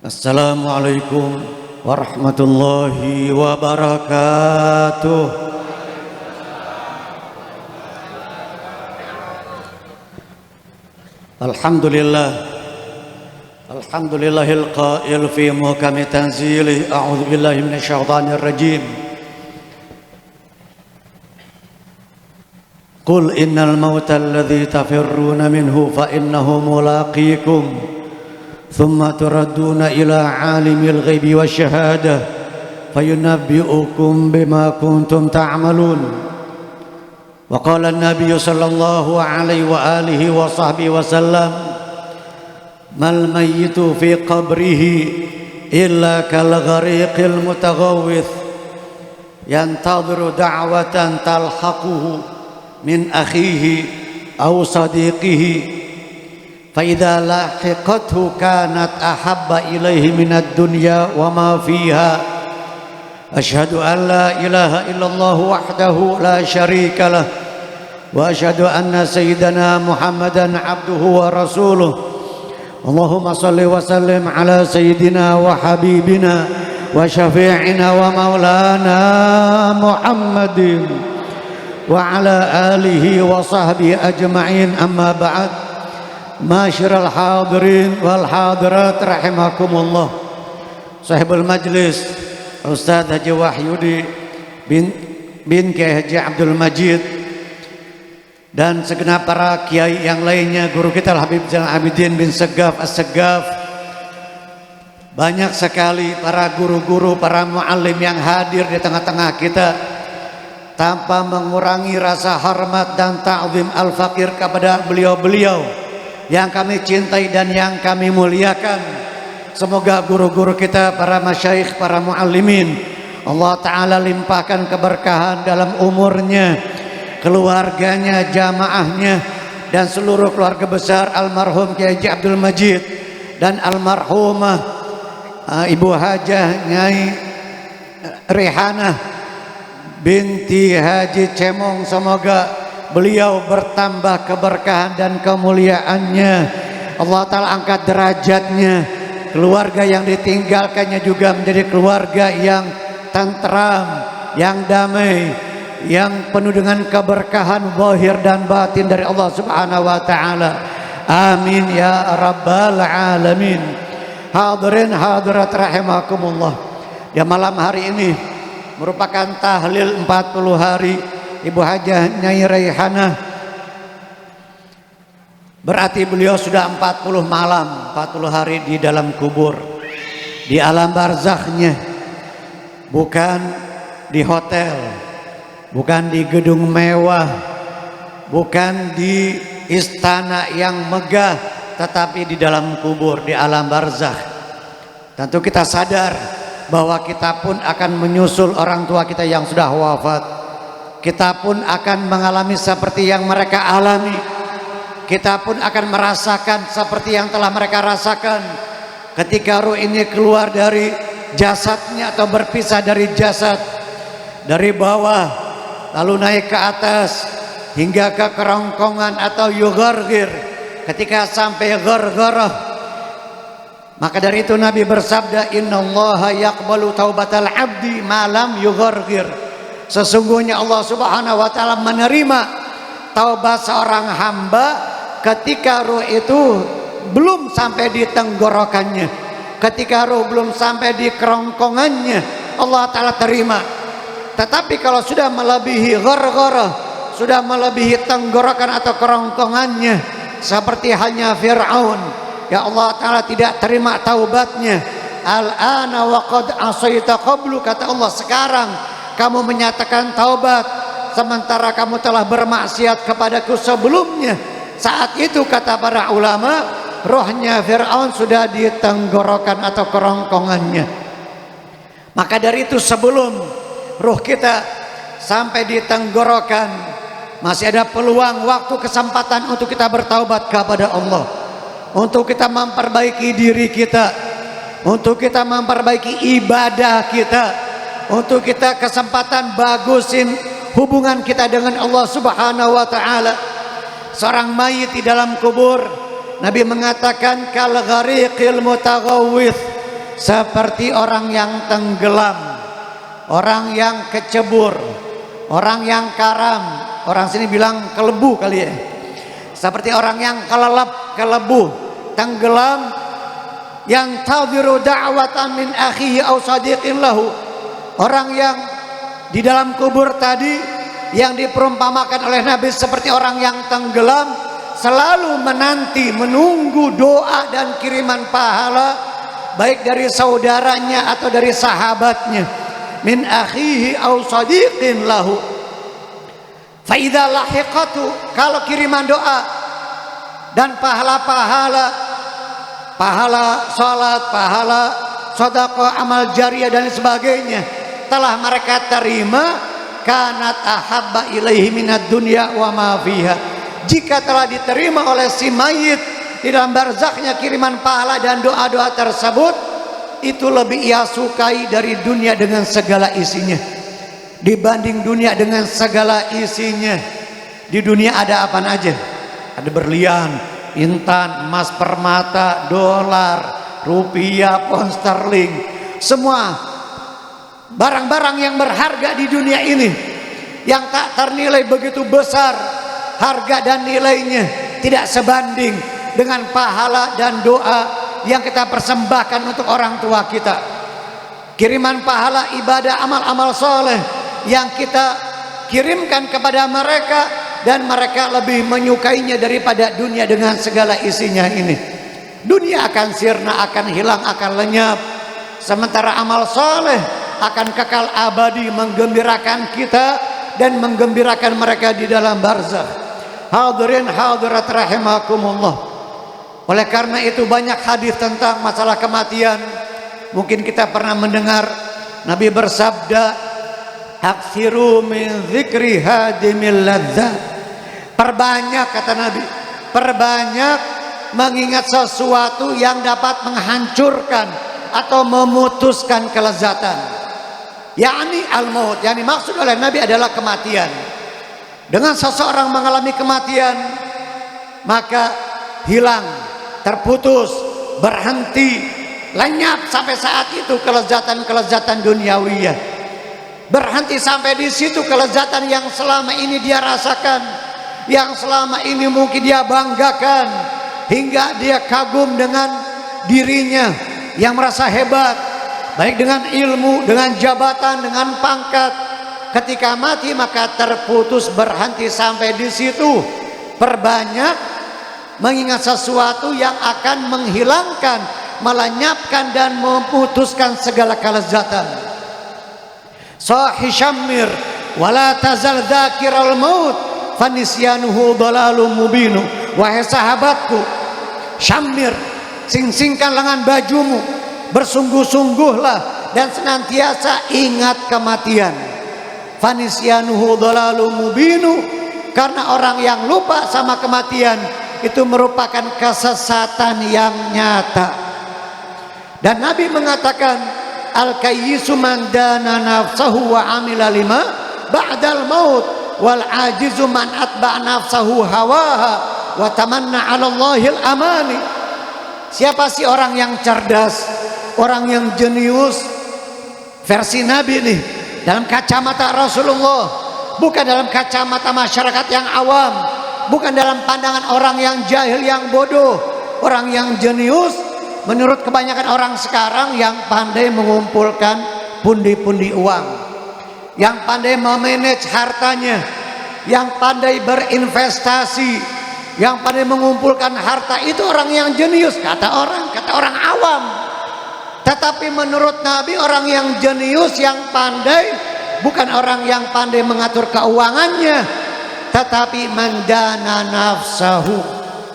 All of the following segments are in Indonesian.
Assalamualaikum warahmatullahi wabarakatuh. Alhamdulillahil qail fi muhkami tanzilih, a'udzu billahi minasyaitonir rajim. Qul innal mauta alladzi tafirruna minhu fa innahu mulaqikum ثم تردون إلى عالم الغيب والشهادة فينبئكم بما كنتم تعملون. وقال النبي صلى الله عليه وآله وصحبه وسلم ما الميت في قبره إلا كالغريق المتغوث ينتظر دعوة تلحقه من أخيه أو صديقه فإذا لاحقته كانت أحب إليه من الدنيا وما فيها. أشهد أن لا إله إلا الله وحده لا شريك له وأشهد أن سيدنا محمدا عبده ورسوله. اللهم صل وسلم على سيدنا وحبيبنا وشفيعنا ومولانا محمد وعلى آله وصحبه أجمعين. أما بعد. Masyiral hadirin wal hadirat rahimakumullah. Sahibul majlis Ustaz Haji Wahyudi bin Kiai Haji Abdul Majid dan segenap para kiai yang lainnya, guru kita Habib Zainal Abidin bin Segaf As-Segaf. Banyak sekali para guru-guru, para muallim yang hadir di tengah-tengah kita tanpa mengurangi rasa hormat dan ta'zim al-fakir kepada beliau-beliau yang kami cintai dan yang kami muliakan. Semoga guru-guru kita, para masyayikh, para muallimin, Allah Ta'ala limpahkan keberkahan dalam umurnya, keluarganya, jamaahnya, dan seluruh keluarga besar almarhum Kiai Haji Abdul Majid dan almarhumah Ibu Hajah Nyai Rehanah binti Haji Cemong. Semoga beliau bertambah keberkahan dan kemuliaannya. Allah Ta'ala angkat derajatnya. Keluarga yang ditinggalkannya juga menjadi keluarga yang tentram, yang damai, yang penuh dengan keberkahan zahir dan batin dari Allah Subhanahu wa Ta'ala. Amin ya rabbal alamin. Hadirin hadirat rahimakumullah. Ya, malam hari ini merupakan tahlil 40 hari Ibu Hajah Nyai Rehanah. Berarti beliau sudah 40 malam, 40 hari di dalam kubur, di alam barzakhnya. Bukan di hotel, bukan di gedung mewah, bukan di istana yang megah, tetapi di dalam kubur, di alam barzakh. Tentu kita sadar bahwa kita pun akan menyusul orang tua kita yang sudah wafat. Kita pun akan mengalami seperti yang mereka alami. Kita pun akan merasakan seperti yang telah mereka rasakan ketika ruh ini keluar dari jasadnya atau berpisah dari jasad, dari bawah lalu naik ke atas hingga ke kerongkongan atau yugharghir. Ketika sampai ghargharah, maka dari itu Nabi bersabda, innallaha yaqbalu taubatal abdi ma lam yugharghir. Sesungguhnya Allah Subhanahu wa Ta'ala menerima taubat seorang hamba ketika ruh itu belum sampai di tenggorokannya, ketika ruh belum sampai di kerongkongannya, Allah Ta'ala terima. Tetapi kalau sudah melebihi ghargharah, sudah melebihi tenggorokan atau kerongkongannya, seperti halnya Fir'aun, ya Allah Ta'ala tidak terima taubatnya. Al-ana wa qad asaita qablu, kata Allah, sekarang kamu menyatakan taubat sementara kamu telah bermaksiat kepadaku sebelumnya. Saat itu, kata para ulama, rohnya Fir'aun sudah di tenggorokan atau kerongkongannya. Maka dari itu, sebelum roh kita sampai di tenggorokan, masih ada peluang, waktu, kesempatan untuk kita bertaubat kepada Allah, untuk kita memperbaiki diri kita, untuk kita memperbaiki ibadah kita, untuk kita kesempatan bagusin hubungan kita dengan Allah Subhanahu wa Ta'ala. Seorang mayit di dalam kubur, Nabi mengatakan kal ghariqil mutaghawwith, seperti orang yang tenggelam, orang yang kecebur, orang yang karam, orang sini bilang kelebu kali ya. Seperti orang yang kelelep, kelebu, tenggelam, yang tadhiru da'watan min akhihi aw sadiqin lahu. Orang yang di dalam kubur tadi yang diperumpamakan oleh Nabi seperti orang yang tenggelam, selalu menanti, menunggu doa dan kiriman pahala baik dari saudaranya atau dari sahabatnya, min akhihi aw sadiqin lahu. Fa idza lahiqatu, kalau kiriman doa dan pahala-pahala, pahala salat, pahala sedekah, amal jariah dan sebagainya telah mereka terima, kanat ahabba ilaihi minad dunya wa ma fiha. Jika telah diterima oleh si mayit di dalam barzakhnya kiriman pahala dan doa-doa tersebut, itu lebih ia sukai dari dunia dengan segala isinya. Dibanding dunia dengan segala isinya, di dunia ada apa aja? Ada berlian, intan, emas permata, dolar, rupiah, pound sterling, semua barang-barang yang berharga di dunia ini yang tak ternilai begitu besar harga dan nilainya, tidak sebanding dengan pahala dan doa yang kita persembahkan untuk orang tua kita. Kiriman pahala, ibadah, amal-amal soleh yang kita kirimkan kepada mereka, dan mereka lebih menyukainya daripada dunia dengan segala isinya ini. Dunia akan sirna, akan hilang, akan lenyap, sementara amal soleh akan kekal abadi, menggembirakan kita dan menggembirakan mereka di dalam barzakh. Hadirin hadirat rahimakumullah. Oleh karena itu banyak hadis tentang masalah kematian. Mungkin kita pernah mendengar Nabi bersabda, aksiru min dzikri hadimil ladzat. Perbanyak, kata Nabi, perbanyak mengingat sesuatu yang dapat menghancurkan atau memutuskan kelezatan. yakni al-maut, yang dimaksud oleh Nabi adalah kematian. Dengan seseorang mengalami kematian, maka hilang, terputus, berhenti, lenyap sampai saat itu kelezatan-kelezatan duniawiyah. Berhenti sampai di situ kelezatan yang selama ini dia rasakan, yang selama ini mungkin dia banggakan, hingga dia kagum dengan dirinya yang merasa hebat, baik dengan ilmu, dengan jabatan, dengan pangkat. Ketika mati maka terputus, berhenti sampai di situ. Perbanyak mengingat sesuatu yang akan menghilangkan, melenyapkan dan memutuskan segala kelezatan. Sahih Syammir wala tazal dzakiral maut fanisyanuhu dalalum mubinu. Wahai sahabatku, Syammir, sing-singkan lengan bajumu, bersungguh-sungguhlah dan senantiasa ingat kematian. Fanisyanuhu dalalum mubinu, karena orang yang lupa sama kematian itu merupakan kesesatan yang nyata. Dan Nabi mengatakan, al-kayyisu man dana nafsahu wa amila lima ba'dal maut, wal ajizu man atba' nafsahu hawaha wa tamanna 'ala Allahil amani. Siapa sih orang yang cerdas, orang yang jenius? Versi Nabi nih, dalam kacamata Rasulullah, bukan dalam kacamata masyarakat yang awam, bukan dalam pandangan orang yang jahil, yang bodoh. Orang yang jenius menurut kebanyakan orang sekarang yang pandai mengumpulkan pundi-pundi uang, yang pandai memanage hartanya, yang pandai berinvestasi, yang pandai mengumpulkan harta, itu orang yang jenius, kata orang awam. Tetapi menurut Nabi, orang yang jenius, yang pandai, bukan orang yang pandai mengatur keuangannya, tetapi mandana nafsahu,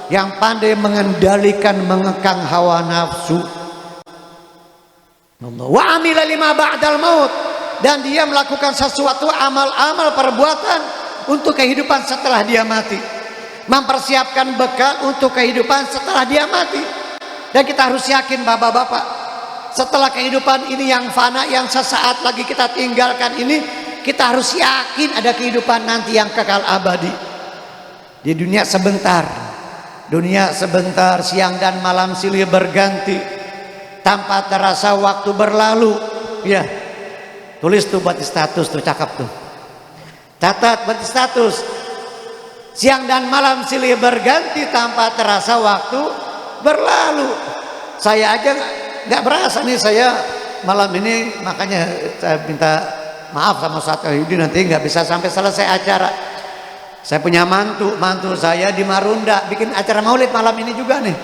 yang pandai mengendalikan, mengekang hawa nafsu. Wa amila lima ba'dal maut, dan dia melakukan sesuatu amal-amal perbuatan untuk kehidupan setelah dia mati, mempersiapkan bekal untuk kehidupan setelah dia mati. Dan kita harus yakin, bapak-bapak, setelah kehidupan ini yang fana, yang sesaat lagi kita tinggalkan ini, kita harus yakin ada kehidupan nanti yang kekal abadi. Di dunia sebentar, dunia sebentar, siang dan malam silih berganti. tanpa terasa waktu berlalu. Ya, tulis tuh buat di status tuh, cakep tuh. Catat buat di status. Siang dan malam silih berganti tanpa terasa waktu berlalu. Saya aja nggak berasa nih, saya malam ini, makanya saya minta maaf sama Ustaz Wahyudi, nanti nggak bisa sampai selesai acara. Saya punya mantu saya di Marunda bikin acara maulid malam ini juga nih,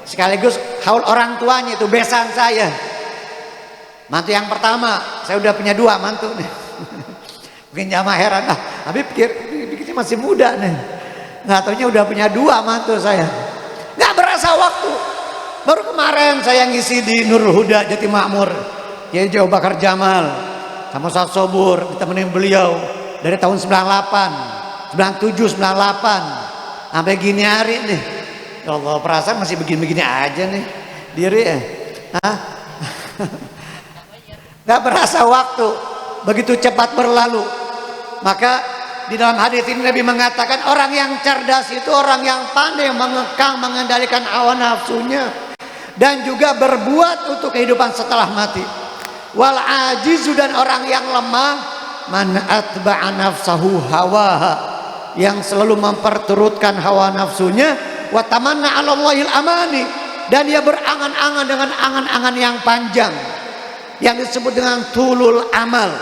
sekaligus haul orang tuanya, itu besan saya. Mantu yang pertama, saya udah punya 2 mantu nih. Mungkin jamaah heran, Habib bikinnya masih muda nih, nggak taunya udah punya 2 mantu saya. Nggak berasa waktu. Baru kemarin saya ngisi di Nurul Huda Jati Makmur, Kiai Jawa Bakar Jamal sama Ustaz Sobur, ditemenin beliau dari tahun 98, 97, 98 sampai gini hari nih. Ya Allah, perasaan masih begini-begini aja nih diri ya. Gak berasa waktu, begitu cepat berlalu. Maka di dalam hadis ini Nabi mengatakan orang yang cerdas itu orang yang pandai mengekang, mengendalikan hawa nafsunya dan juga berbuat untuk kehidupan setelah mati. Wal ajizu, dan orang yang lemah, man atba'a nafsahu hawaha, yang selalu memperturutkan hawa nafsunya, wa tamanna 'ala Allahil amani, dan dia berangan-angan dengan angan-angan yang panjang yang disebut dengan tulul amal.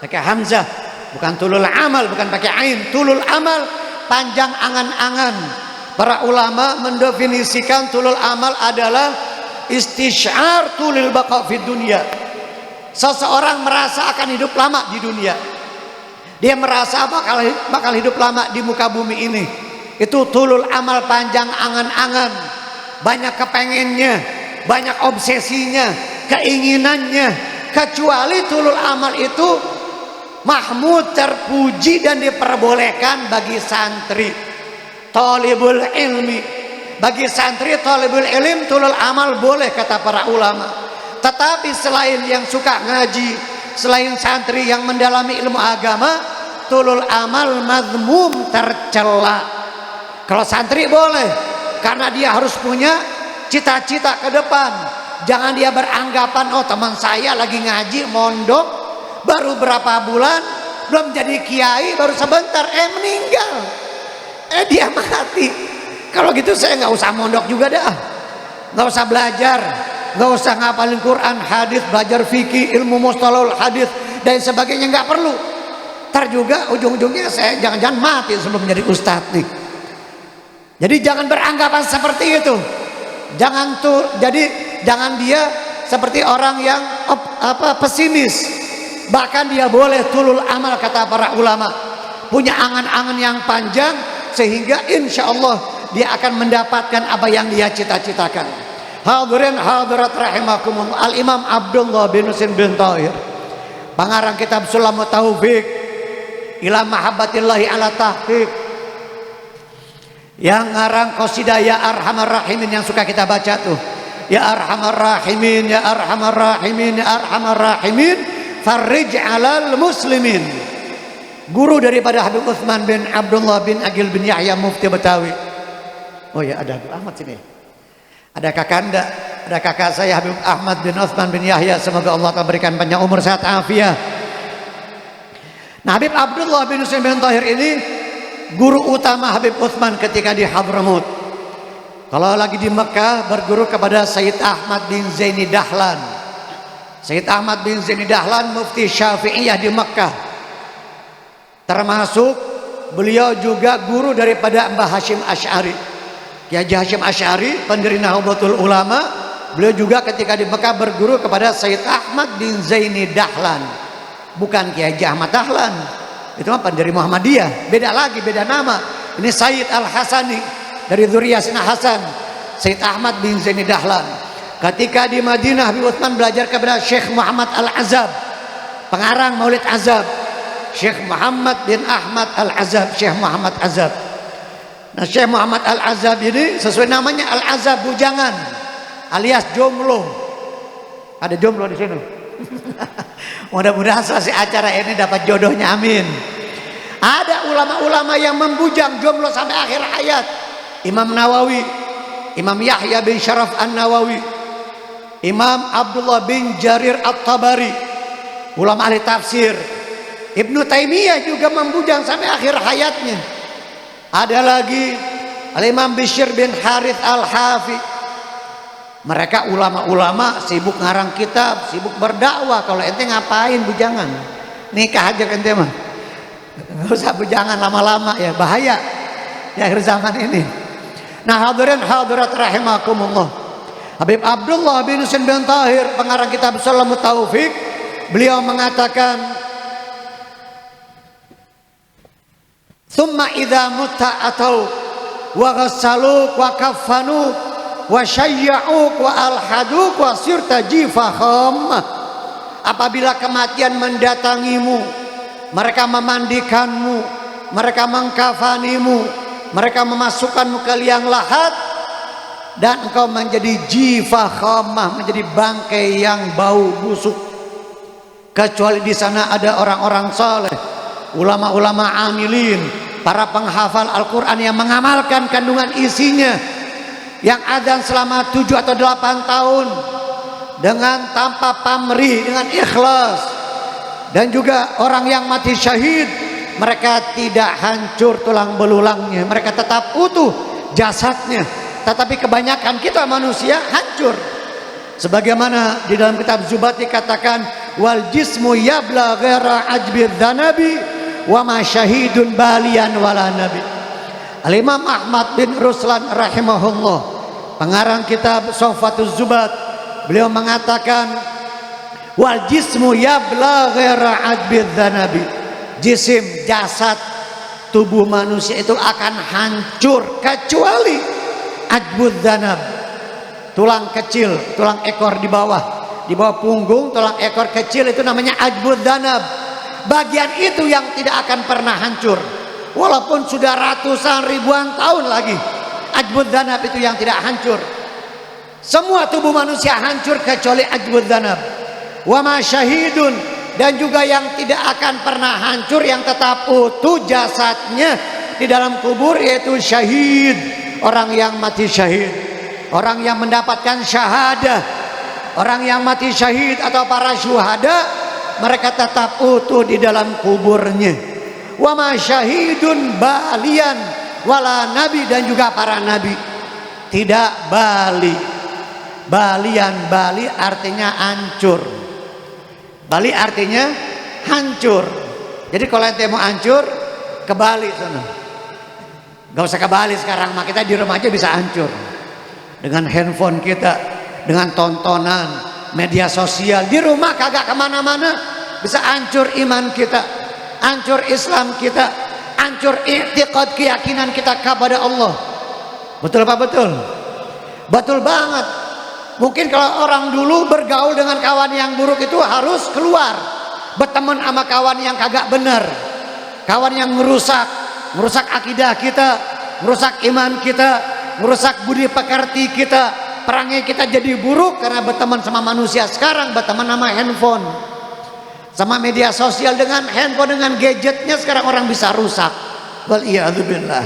Pakai hamzah, bukan tulul amal, bukan pakai ain, tulul amal, panjang angan-angan. Para ulama mendefinisikan tulul amal adalah istisyar tulil baqa fid dunya. Seseorang merasa akan hidup lama di dunia, dia merasa bakal hidup lama di muka bumi ini. Itu tulul amal, panjang angan-angan, banyak kepengennya, banyak obsesinya, keinginannya. Kecuali tulul amal itu mahmud, terpuji dan diperbolehkan bagi santri talibul ilmi. Bagi santri talibul ilm tulul amal boleh, kata para ulama. Tetapi selain yang suka ngaji, selain santri yang mendalami ilmu agama, tulul amal mazmum, tercela. Kalau santri boleh, karena dia harus punya cita-cita ke depan. Jangan dia beranggapan, oh teman saya lagi ngaji mondok baru berapa bulan, belum jadi kiai, baru sebentar meninggal, dia mati. Kalau gitu saya nggak usah mondok juga dah, nggak usah belajar, nggak usah ngapalin Quran, hadis, belajar fikih, ilmu mustalahul hadis dan sebagainya, nggak perlu. Ntar juga ujung-ujungnya saya jangan-jangan mati sebelum menjadi ustadz nih. Jadi jangan beranggapan seperti itu. Jangan dia seperti orang yang pesimis. Bahkan dia boleh tulul amal, kata para ulama, punya angan-angan yang panjang sehingga insya Allah dia akan mendapatkan apa yang dia cita-citakan. Hadirin hadirat rahimakumullah, Al-Imam Abdullah bin Husain bin Thahir, pengarang kitab Sulamut Taufik ila mahabbatillahi ala tahqiq, yang ngarang qasidah Ya Arhamar Rahimin yang suka kita baca tuh, Ya Arhamar Rahimin, Ya Arhamar Rahimin, Ya Arhamar Rahimin, farrij alal muslimin. Guru daripada Habib Utsman bin Abdullah bin Agil bin Yahya Mufti Betawi. Oh ya, ada Habib Ahmad sini. Ada kakanda, ada kakak saya Habib Ahmad bin Utsman bin Yahya, semoga Allah akan berikan panjang umur, sehat afiat. Nah, Habib Abdullah bin Husain bin Thahir ini guru utama Habib Utsman ketika di Hadramut. Kalau lagi di Mekah berguru kepada Sayyid Ahmad bin Zaini Dahlan. Sayyid Ahmad bin Zaini Dahlan mufti Syafi'iyah di Mekah. Termasuk beliau juga guru daripada Mbah Hashim Asy'ari. Kiai Hashim Asy'ari, pendiri Nahdlatul Ulama, beliau juga ketika di Mekah berguru kepada Sayyid Ahmad bin Zaini Dahlan. Bukan Kiai Ahmad Dahlan, itu mah pendiri Muhammadiyah, beda lagi, beda nama. Ini Sayyid Al-Hasani dari Dzurriyyah Sina Hasan, Sayyid Ahmad bin Zaini Dahlan. Ketika di Madinah, Habib Utsman belajar kepada Syekh Muhammad Al-Azab, pengarang Maulid Azab, Syekh Muhammad bin Ahmad Al-Azab, Syekh Muhammad Azab. Nah, Syekh Muhammad Al-Azab ini sesuai namanya Al-Azab, bujangan alias jomblo. Ada jomblo di sini. Mudah-mudahan selesai acara ini dapat jodohnya, amin. Ada ulama-ulama yang membujang jomblo sampai akhir hayat. Imam Nawawi, Imam Yahya bin Syaraf An-Nawawi, Imam Abdullah bin Jarir At-Tabari, ulama ahli tafsir. Ibnu Taimiyah juga membujang sampai akhir hayatnya. Ada lagi Al-Imam Bishr bin Harith Al-Hafi. Mereka ulama-ulama sibuk ngarang kitab, sibuk berdakwah. Kalau ente ngapain bujangan? Nikah aja ente mah. Nggak usah bujangan lama-lama ya, bahaya di akhir zaman ini. Nah, hadirin hadirat rahimakumullah. Habib Abdullah bin Husain bin Tahir, pengarang kitab Salamut Taufik, beliau mengatakan, "Tsumma idza mutta atau wa ghassaluk wa kaffanuk wa syayya'uk wa alhaduk wa sirta jifaham." Apabila kematian mendatangimu, mereka memandikanmu, mereka mengkafanimu, mereka memasukkanmu ke liang lahat, dan engkau menjadi jifaham, menjadi bangkai yang bau busuk. Kecuali di sana ada orang-orang saleh, ulama-ulama amilin, para penghafal Al-Quran yang mengamalkan kandungan isinya, yang adzan selama 7 atau 8 tahun dengan tanpa pamrih, dengan ikhlas. Dan juga orang yang mati syahid, mereka tidak hancur tulang belulangnya, mereka tetap utuh jasadnya. Tetapi kebanyakan kita manusia hancur. Sebagaimana di dalam kitab Zubat dikatakan, wal jismu yabla ghaira ajbid dzanabi wa ma syahidun balian wala nabi. Al-Imam Ahmad bin Ruslan rahimahullah, pengarang kitab Sofatuz Zubat, beliau mengatakan, wal jismu yabla ghaira ajbid dzanabi. Jisim, jasad, tubuh manusia itu akan hancur kecuali ajbud dzanab, tulang kecil, tulang ekor di bawah punggung, tulang ekor kecil itu namanya ajbud dzanab. Bagian itu yang tidak akan pernah hancur walaupun sudah ratusan ribuan tahun lagi. Ajbud dzanab itu yang tidak hancur. Semua tubuh manusia hancur kecuali ajbud dzanab. Wa ma syahidun, dan juga yang tidak akan pernah hancur, yang tetap utuh jasadnya di dalam kubur, yaitu syahid, orang yang mati syahid, orang yang mendapatkan syahadah. Orang yang mati syahid atau para syuhada, mereka tetap utuh di dalam kuburnya. Wa ma syahidun balian wala nabi, dan juga para nabi tidak bali. Balian, bali artinya hancur. Bali artinya hancur. Jadi kalau ente mau hancur, ke Bali sana. Gak usah ke Bali sekarang, mah kita di rumah aja bisa hancur. Dengan handphone kita, dengan tontonan, media sosial, di rumah kagak kemana-mana, bisa hancur iman kita, hancur Islam kita, hancur i'tiqad, keyakinan kita kepada Allah. Betul apa betul? Betul banget. Mungkin kalau orang dulu bergaul dengan kawan yang buruk itu harus keluar, berteman sama kawan yang kagak benar, kawan yang merusak akidah kita, merusak iman kita, merusak budi pekerti kita, perangai kita jadi buruk karena berteman sama manusia. Sekarang berteman sama handphone, sama media sosial. Dengan handphone, dengan gadgetnya sekarang orang bisa rusak. Wal iyadzubillah.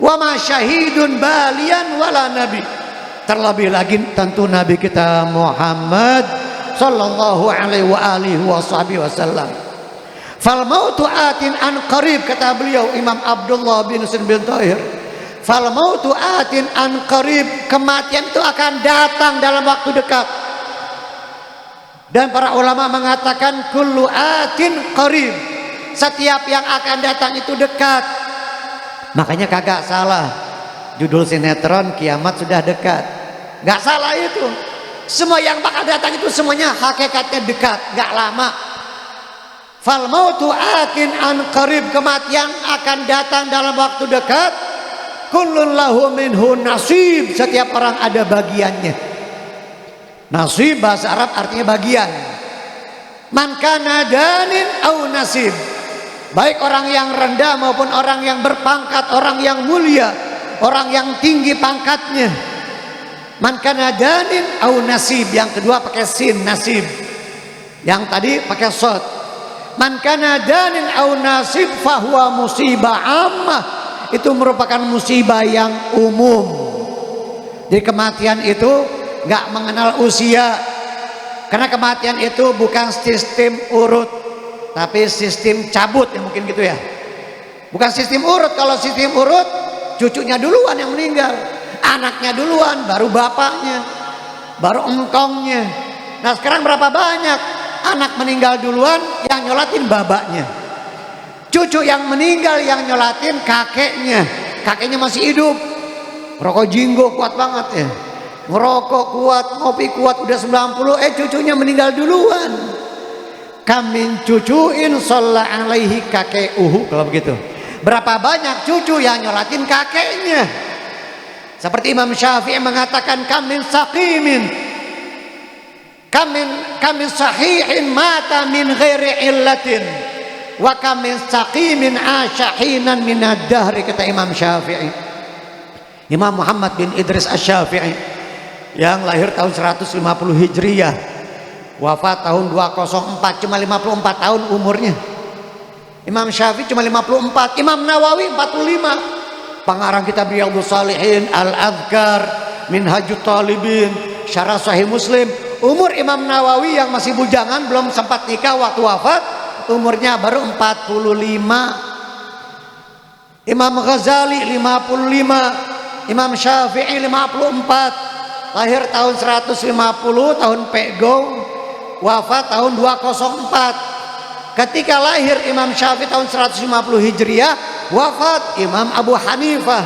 Wa ma syahidun balian wala nabi. Terlebih lagi tentu Nabi kita Muhammad sallallahu alaihi wa alihi wasallam. Fal mautu atin an qarib, kata beliau Imam Abdullah bin Husain bin Tahir. Fal mautu atin an qarib, kematian itu akan datang dalam waktu dekat. Dan para ulama mengatakan kullu atin qarib, setiap yang akan datang itu dekat. Makanya kagak salah judul sinetron kiamat sudah dekat. Gak salah itu. Semua yang bakal datang itu semuanya hakikatnya dekat, gak lama. Fal mautu atin an qarib, kematian akan datang dalam waktu dekat. Kullun lahu minhu nasib, setiap orang ada bagiannya. Nasib bahasa Arab artinya bagian. Man kana danin au nasib, baik orang yang rendah maupun orang yang berpangkat, orang yang mulia, orang yang tinggi pangkatnya. Man kana danin au nasib, yang kedua pakai sin, nasib. Yang tadi pakai shad. Man kana danin au nasib fahuwa musibah ammah, itu merupakan musibah yang umum. Jadi kematian itu nggak mengenal usia. Karena kematian itu bukan sistem urut, tapi sistem cabut ya, mungkin gitu ya. Bukan sistem urut. Kalau sistem urut, cucunya duluan yang meninggal, anaknya duluan, baru bapaknya, baru engkongnya. Nah sekarang berapa banyak anak meninggal duluan, yang nyolatin babaknya. Cucu yang meninggal yang nyolatin kakeknya. Kakeknya masih hidup, rokok jinggo kuat banget ya, ngerokok kuat, ngopi kuat, udah 90, cucunya meninggal duluan. Kamin cucuin sholla alaihi kakeuhu. Kalau begitu, berapa banyak cucu yang nyolatin kakeknya. Seperti Imam Syafi'i mengatakan, kamin saqimin, kamin sahihin mata min ghairi illatin, wa kamin saqimin asyahinan minad dahri. Kata Imam Syafi'i, Imam Muhammad bin Idris Asy-Syafi'i yang lahir tahun 150 Hijriyah, wafat tahun 204, cuma 54 tahun umurnya. Imam Syafi'i cuma 54, Imam Nawawi 45. Pengarang kitab Riyadhus Shalihin, Al-Adhkar, Minhajut Talibin, Syarah Sahih Muslim. Umur Imam Nawawi yang masih bujangan, belum sempat nikah waktu wafat, umurnya baru 45. Imam Ghazali 55, Imam Syafi'i 54, lahir tahun 150, tahun Pegong, wafat tahun 204. Ketika lahir Imam Syafi'i tahun 150 Hijriah, wafat Imam Abu Hanifah.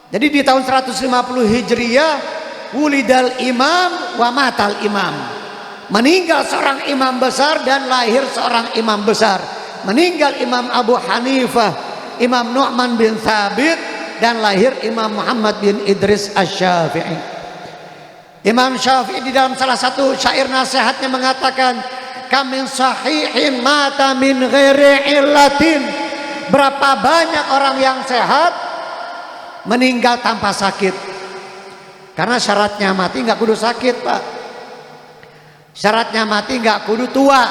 Jadi di tahun 150 Hijriah, wulidal imam wa matal imam. Meninggal seorang imam besar dan lahir seorang imam besar. Meninggal Imam Abu Hanifah, Imam Nu'man bin Thabit, dan lahir Imam Muhammad bin Idris Asy-Syafi'i. Imam Syafi'i di dalam salah satu syair nasihatnya mengatakan, kamin sahihin mata min ghairi illatin. Berapa banyak orang yang sehat meninggal tanpa sakit. Karena syaratnya mati nggak kudu sakit, Pak. Syaratnya mati nggak kudu tua.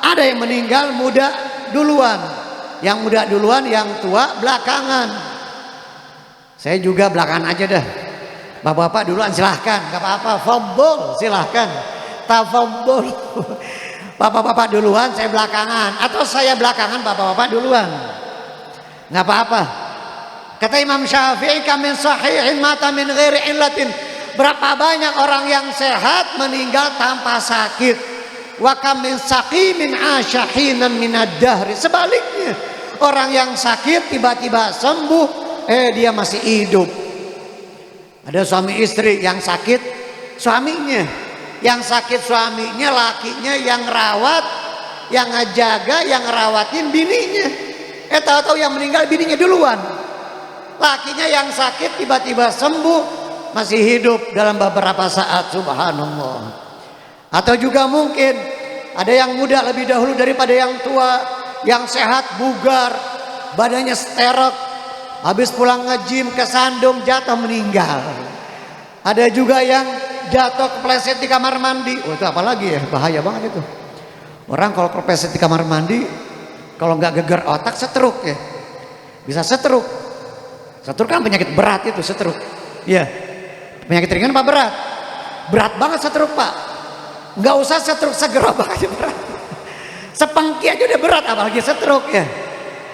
Ada yang meninggal muda duluan, yang muda duluan, yang tua belakangan. Saya juga belakangan aja dah. Bapak-bapak duluan silahkan, nggak apa-apa. Fadhol, silahkan. Tafadhol. Bapak-bapak duluan, saya belakangan, atau saya belakangan, bapak-bapak duluan, nggak apa-apa. Kata Imam Syafi'i, kamin sahihin mata min ghairi illatin. Berapa banyak orang yang sehat meninggal tanpa sakit. Wa kamin saqimin asyahinan minad dahri. Sebaliknya, orang yang sakit tiba-tiba sembuh, dia masih hidup. Ada suami istri yang sakit suaminya, yang sakit suaminya, lakinya yang rawat, yang ngejaga, yang ngerawatin bininya. Tahu-tahu yang meninggal bininya duluan. Lakinya yang sakit tiba-tiba sembuh, masih hidup dalam beberapa saat. Subhanallah. Atau juga mungkin ada yang muda lebih dahulu daripada yang tua, yang sehat bugar, badannya sterek, habis pulang nge-gym kesandung jatuh meninggal. Ada juga yang jatuh kepleset di kamar mandi. Oh itu apalagi ya, bahaya banget itu. Orang kalau kepleset di kamar mandi, kalau nggak geger otak setruk ya, bisa setruk. Setruk kan penyakit berat itu, setruk. Iya. Penyakit ringan apa berat? Berat banget setruk, Pak. Nggak usah setruk segerobak aja berat. Sepengki aja udah berat, apalagi setruk ya.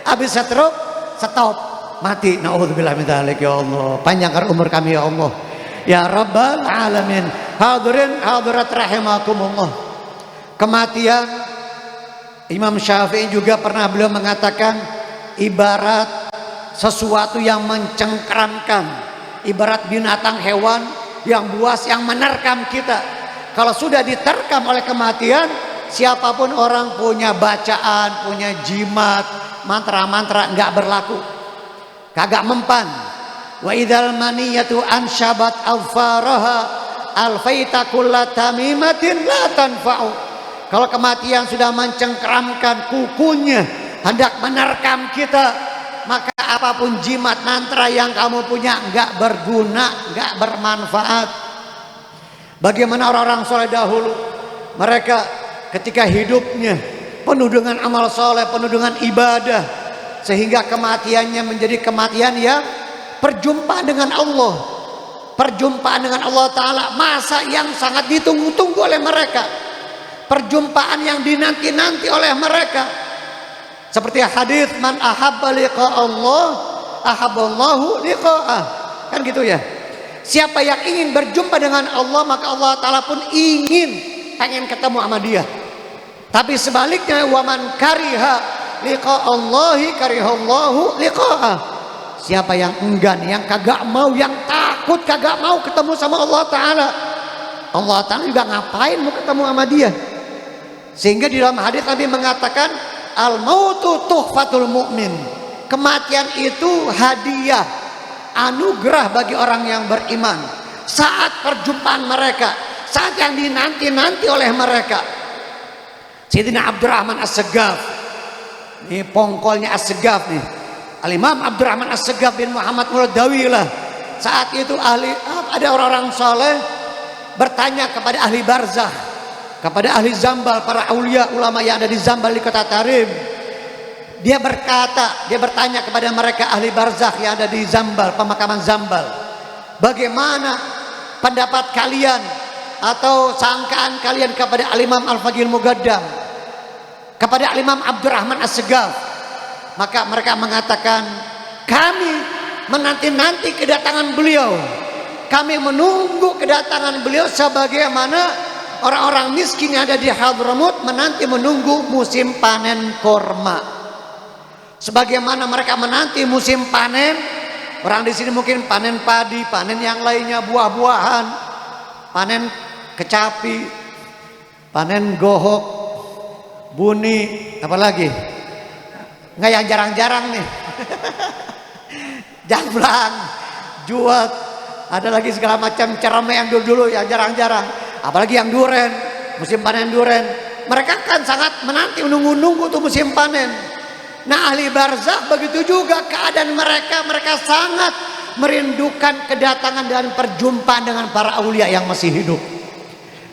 Habis setruk, stop, mati. Nauzubillah min dzalik ya Allah. Panjangkan umur kami ya Allah. Ya Rabbal Alamin. Hadirin hadirat rahimakumullah. Kematian, Imam Syafi'i juga pernah beliau mengatakan, ibarat sesuatu yang mencengkeramkan, ibarat binatang hewan yang buas yang menerkam kita. Kalau sudah diterkam oleh kematian, siapapun orang punya bacaan, punya jimat, mantra-mantra nggak berlaku, kagak mempan. Wa idzal maniyatu anshabat alfaraha alfaita kullatamimatin la tanfa'u. Kalau kematian sudah mencengkeramkan kukunya, hendak menerkam kita, maka apapun jimat mantra yang kamu punya nggak berguna, nggak bermanfaat. Bagaimana orang-orang soleh dahulu, mereka ketika hidupnya penuh dengan amal soleh, penuh dengan ibadah, sehingga kematiannya menjadi kematian yang perjumpaan dengan Allah. perjumpaan dengan Allah Ta'ala, masa yang sangat ditunggu-tunggu oleh mereka, perjumpaan yang dinanti-nanti oleh mereka. Seperti hadis, man ahabba liqa Allah ahabballahu liqa'ah, kan gitu ya. Siapa yang ingin berjumpa dengan Allah, maka Allah Ta'ala pun pengen ketemu sama dia. Tapi sebaliknya, waman kariha liqa Allahi karihallahu liqa'ah. Siapa yang enggan, yang kagak mau, yang takut, kagak mau ketemu sama Allah Ta'ala, Allah Ta'ala juga ngapain mau ketemu sama dia. Sehingga di dalam hadis Nabi mengatakan, al mautu tuhfatul mu'min, kematian itu hadiah, anugerah bagi orang yang beriman. Saat perjumpaan mereka, saat yang dinanti-nanti oleh mereka. Sayyidina Abdurrahman As-Saggaf, ini pongkolnya As-Saggaf nih, Al-Imam Abdurrahman As-Saggaf bin Muhammad Muradawilah. Saat itu ada orang-orang saleh bertanya kepada ahli barzah, kepada ahli Zambal, para aulia ulama yang ada di Zambal di kota Tarim. Dia bertanya kepada mereka ahli barzah yang ada di Zambal, pemakaman Zambal, bagaimana pendapat kalian atau sangkaan kalian kepada Al-Imam Al-Faqih Al-Mugaddam, kepada Al-Imam Abdurrahman As-Saggaf. Maka mereka mengatakan, kami menanti-nanti kedatangan beliau, kami menunggu kedatangan beliau sebagaimana orang-orang miskin yang ada di Hadramut menunggu musim panen korma. Sebagaimana mereka menanti musim panen, orang di sini mungkin panen padi, panen yang lainnya, buah-buahan, panen kecapi, panen gohok, buni, apalagi nggak yang jarang-jarang nih, jamblang, juwet, ada lagi segala macam cerame yang dulu-dulu yang jarang-jarang, apalagi yang duren, musim panen duren. Mereka kan sangat menanti, menunggu-nunggu tuh musim panen. Nah, ahli barzakh begitu juga keadaan mereka sangat merindukan kedatangan dan perjumpaan dengan para aulia yang masih hidup.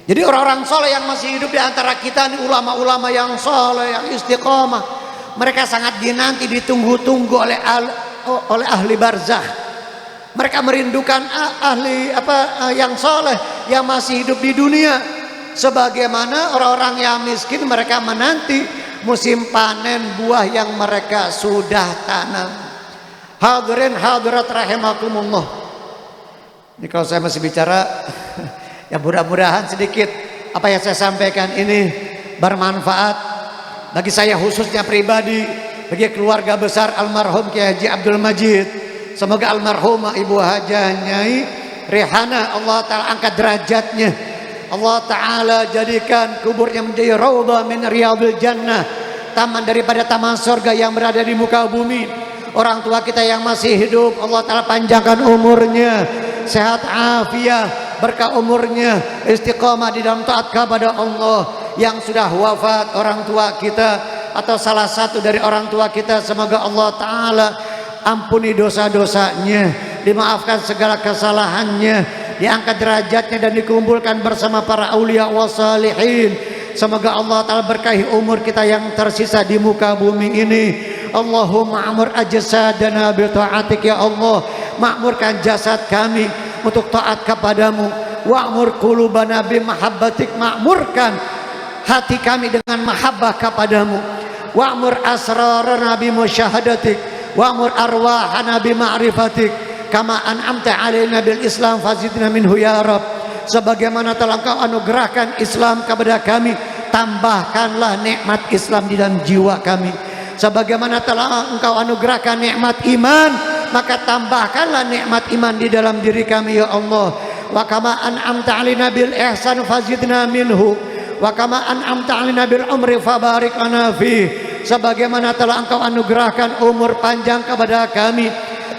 Jadi orang-orang soleh yang masih hidup di antara kita ini, ulama-ulama yang soleh, yang istiqomah, mereka sangat dinanti, ditunggu-tunggu oleh ahli barzakh. Mereka merindukan ahli yang soleh yang masih hidup di dunia, sebagaimana orang-orang yang miskin mereka menanti musim panen buah yang mereka sudah tanam. Hadirin hadirat rahimakumullah. Ini kalau saya masih bicara ya mudah-mudahan sedikit apa yang saya sampaikan ini bermanfaat bagi saya khususnya pribadi, bagi keluarga besar almarhum Kiai Haji Abdul Majid. Semoga almarhumah Ibu Hajah Nyai Rehana Allah Ta'ala angkat derajatnya, Allah Ta'ala jadikan kuburnya menjadi raudhah min riyadil jannah, taman daripada taman surga yang berada di muka bumi. Orang tua kita yang masih hidup, Allah Ta'ala panjangkan umurnya, sehat afiat, berkah umurnya, istiqomah di dalam taat kepada Allah. Yang sudah wafat orang tua kita atau salah satu dari orang tua kita, semoga Allah Ta'ala ampuni dosa-dosanya, dimaafkan segala kesalahannya, diangkat derajatnya dan dikumpulkan bersama para aulia wa salihin. Semoga Allah Ta'ala berkahi umur kita yang tersisa di muka bumi ini. Allahumma amur ajsadana bi ta'atik, ya Allah, makmurkan jasad kami untuk taat kepadamu. Wa'mur qulubana bi mahabbatik, makmurkan hati kami dengan mahabbah kepadamu. Wa'mur asrarana bi musyahadatik, wa'mur arwahana bi ma'rifatik, kama an'amta alaina bil Islam fazidna minhu ya Rabb. Sebagaimana telah Engkau anugerahkan Islam kepada kami, tambahkanlah nikmat Islam di dalam jiwa kami. Sebagaimana telah Engkau anugerahkan nikmat iman, maka tambahkanlah nikmat iman di dalam diri kami ya Allah. Wa kama an'amta alaina bil ihsan fazidna minhu, wa kama an'amta alaina bil umri fabarik lana fi. Sebagaimana telah Engkau anugerahkan umur panjang kepada kami,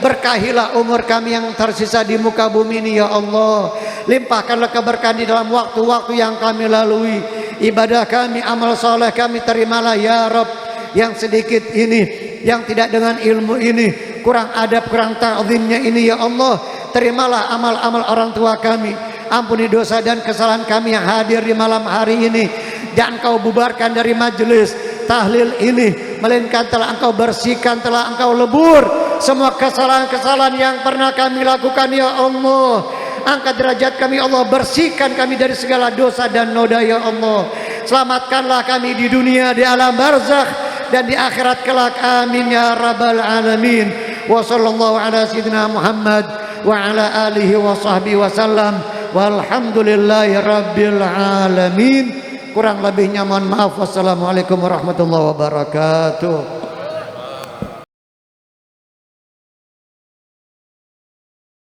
berkahilah umur kami yang tersisa di muka bumi ini ya Allah. Limpahkanlah keberkahan di dalam waktu-waktu yang kami lalui. Ibadah kami, amal soleh kami terimalah ya Rabb. Yang sedikit ini, yang tidak dengan ilmu ini, kurang adab, kurang ta'zimnya ini ya Allah, terimalah amal-amal orang tua kami. Ampuni dosa dan kesalahan kami yang hadir di malam hari ini. Jangan Engkau bubarkan dari majelis tahlil ini, melainkan telah Engkau bersihkan, telah Engkau lebur semua kesalahan-kesalahan yang pernah kami lakukan ya Allah. Angkat derajat kami Allah, bersihkan kami dari segala dosa dan noda ya Allah. Selamatkanlah kami di dunia, di alam barzakh, dan di akhirat kelak. Amin ya rabbal alamin. Wa sallallahu ala sayyidina Muhammad wa ala alihi wa sahbihi wasallam. Walhamdulillahi rabbil alamin. Kurang lebihnya mohon maaf. Wassalamualaikum warahmatullahi wabarakatuh.